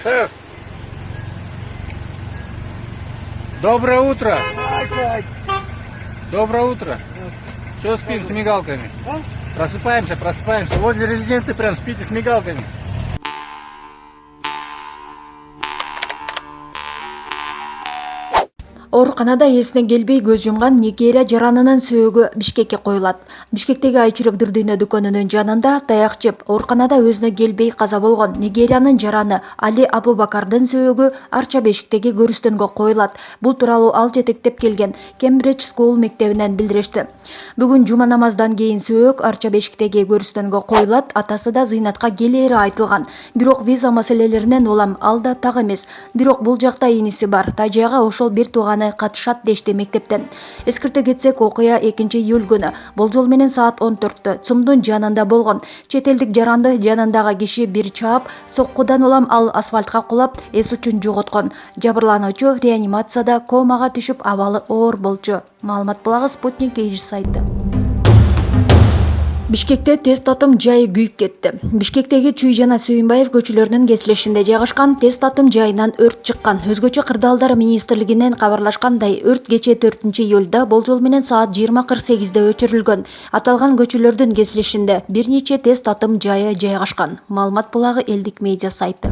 Шеф, доброе утро. Доброе утро. Что спим с мигалками? Просыпаемся. Возле резиденции прям спите с мигалками. Ооруканада эсине келбей көз жумган Нигерия жаранынын сөөгү Бишкекке коюлат. Бишкектеги Айчүрөк Дүрдүйнө дүкөнүнүн жанында таяк жеп, ооруканада өзүнө келбей каза болгон Нигериянын жараны Али Абубакардын сөөгү Арча Бешиктеги көрүстөнгө коюлат. Бул тууралуу ал жетектеп келген Кембридж School мектебинен билдиришти. Бүгүн жума намаздан кийин сөök Арча Бешиктеги көрүстөнгө коюлат. Атасы да зыйнатка келери айтылган. Бирок виза маселелеринен улам ал да так эмес. Бирок бул жакта иниси бар. Тажияга ошол бир тууганы катышат дешти мектептен. Эскерте кетсек, окуя 2-июль күнү болжол менен саат 14-тө ЦУМдун жанында болгон. Чет элдик жаранды жанындагы киши бир чаап, соккудан улам ал асфальтка кулап, эс учун жоготкон. Жабырлануучу реанимацияда комага түшүп, абалы оор болчу. Маалымат булагы Спутник KG сайты. Бишкекте тест атым жайы күйүп кетти. Бишкектеги Чүй жана Сүйүнбаев көчөлөрүнүн кесилишинде жайгашкан тест атым жайынан өрт чыккан. Өзгөчө кырдаалдар министрлигинен кабарлашкандай, өрт кечээ 4-июлда болжол менен саат 20:48-де өчүрүлгөн. Аталган көчөлөрдүн кесилишинде бир нече тест атым жайы жайгашкан. Маалымат булагы Элдик медиа сайты.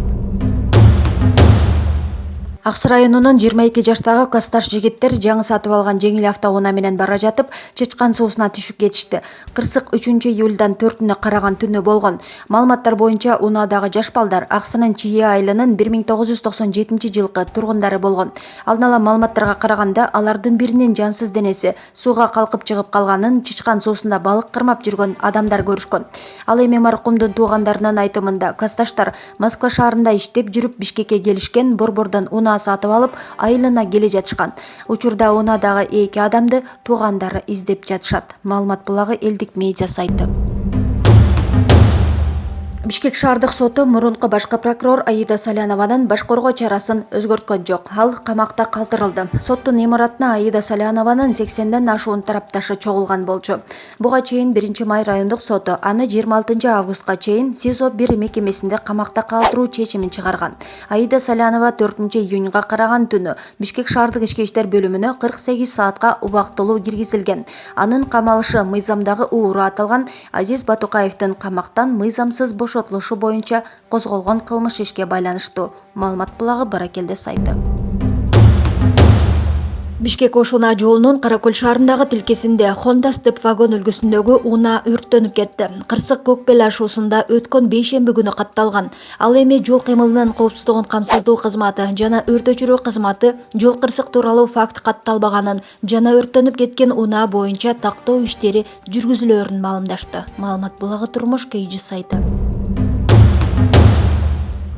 Аксы районунун 22 жаштагы касташ жигиттер жаңы сатып алган жеңил автоунаа менен бара жатып, Чычкан суусуна түшүп кетишти. Кырсык 3-июлдан 4-үнө караган түнү болгон. Маалыматтар боюнча унаадагы жаш балдар Аксынын Чие айылынын 1997-жылкы тургундары болгон. Алдын ала маалыматтарга караганда, алардын биринин жансыз денеси сууга калкып чыгып калганын Чычкан суусунда балык кырмап жүргөн адамдар көрүшкөн. Ал эми маркумдун туугандарынын айтымында, касташтар Москва шаарында иштеп жүрүп Бишкекке келишкен, борбордон унаа сатып алып, айылына келе жатышкан. Учурда унаадагы 2 адамды туугандары издеп жатышат. Маалымат булагы Элдик медиа сайты. Бишкек шаардык соту мурунку башкы прокурор Аида Салянованын баш коргоо чарасын өзгөрткөн жок. Ал камакта калтырылды. Соттун имаратына Аида Салянованын 80ден ашуун тарапташы чогулган болчу. Буга чейин 1-май райондук соту аны 26-августка чейин СИЗО-1 мекемесинде камакта калтыруу чечимин чыгарган. Аида Салянова 4-июнга караган түнү Бишкек шаардык ички иштер бөлүмүнө 48 саатка убактылуу киргизилген. Анын камалышы мыйзамдагы ууру аталган Азиз Батукаевдин камактан мыйзамсыз бошотулушу боюнча козголгон кылмыш ишке байланыштуу. Маалымат булагы Баракелде сайты. Бишкек Ошуна жолунун Каракөл шаарындагы тилкесинде Honda Step вагон үлгүсүндөгү унаа өрттөнүп кетти. Кырсык Көкбел ашуусунда өткөн бейшемби күнү катталган. Ал эми жол кыймылынын коопсуздугун камсыздоо кызматы жана өрт өчүрүү кызматы жол кырсык тууралуу факт катталбаганын жана өрттөнүп кеткен унаа боюнча тактоо иштери жүргүзүлөөрүн маалымдашты. Маалымат булагы Турмуш KG сайты.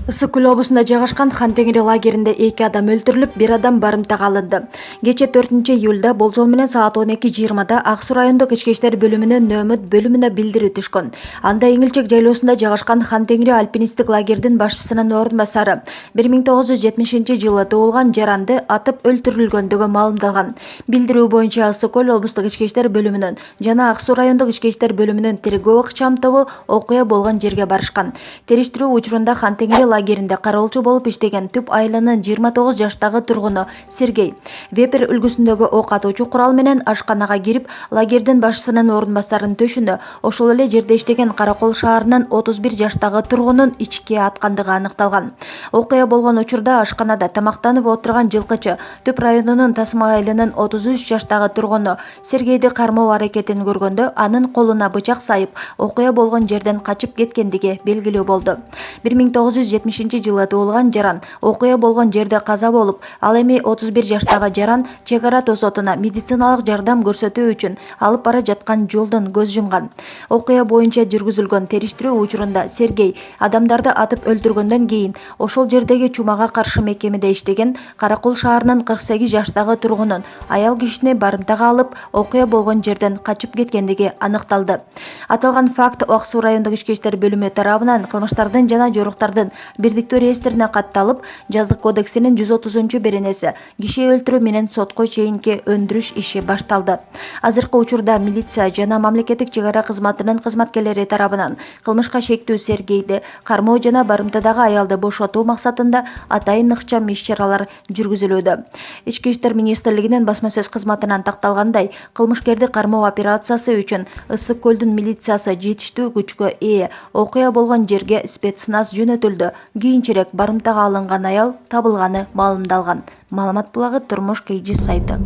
Ысык Көл облусунда жайгашкан Хан-Теңири лагеринде 2 адам өлтүрүлүп, 1 адам барымтага алынды. Кече 4-июлда болжол менен саат 12:20-да Ак Суу райондук ички иштер бөлүмүнүн нөмөт бөлүмүнө билдирүү түшкөн. Анда Эңилчек жайлоосунда жайгашкан Хан-Теңири альпинисттик лагердин башчысынын орун басары 1970-жылы туулган жаранды атып өлтүрүлгөндүгү маалымдалган. Билдирүү боюнча Ысык Көл облустук ички иштер бөлүмүнүн жана Ак Суу райондук ички иштер бөлүмүнүн тергөө ыкчам тобу окуя болгон жерге барышкан. Териштирүү учурунда Хан-Теңири лагеринде кароолчу болуп иштеген Түп айылынын 29 жаштагы тургуну Сергей Вепер үлгүсүндөгү ок атуучу курал менен ашканага кирип, лагердин башчысынын орун басарын төшүнө, ошол эле жерде иштеген Каракол шаарынын 31 жаштагы тургунун ичке аткандыгы аныкталган. Окуя болгон учурда ашканада тамактанып отурган жылкычы Түп районунун Тасма айылынын 33 жаштагы тургуну Сергейди кармоо аракетин көргөндө, анын колуна бычак сайып, окуя болгон жерден качып кеткендиги белгилүү болду. 1970-жылы туулган жаран окуя болгон жерде каза болуп, ал эми 31 жаштагы жаран чек ара тосотуна медициналык жардам көрсөтүү үчүн алып бара жаткан жолдон көз жумган. Окуя боюнча жүргүзүлгөн териштирүү учурунда Сергей адамдарды атып өлтүргөндөн кийин ошол жердеги чумага каршы мекемеде иштеген Каракол шаарынын 48 жаштагы тургунун аял кишини барымтага алып, окуя болгон жерден качып кеткендиги аныкталды. Аталган факт Ак Суу райондук ички иштер бөлүмү тарабынан кылмыштардын жана жоруктардын Бирдиктүү реестрине катталып, жаздык кодексинин 130-беренеси киши өлтүрүү менен сотко чейинки өндүрүш иши башталды. Азыркы учурда милиция жана мамлекеттик чек ара кызматынын кызматкерлери тарабынан кылмышка шектүү сергейди, кармоо жана барымтадагы аялды бошотуу максатында атайын ыкчам иш-чаралар жүргүзүлүүдө. Ички иштер министрлигинин басма сөз кызматынан такталгандай, кылмышкерди кармоо операциясы үчүн Ысык көлдүн милициясы жетиштүү күчкө ээ. Окуя болгон жерге спецназ жөнөтүлдү. Кийинчерээк барымтага алынган аял табылганы маалымдалган. Маалымат булагы Турмуш KG сайты.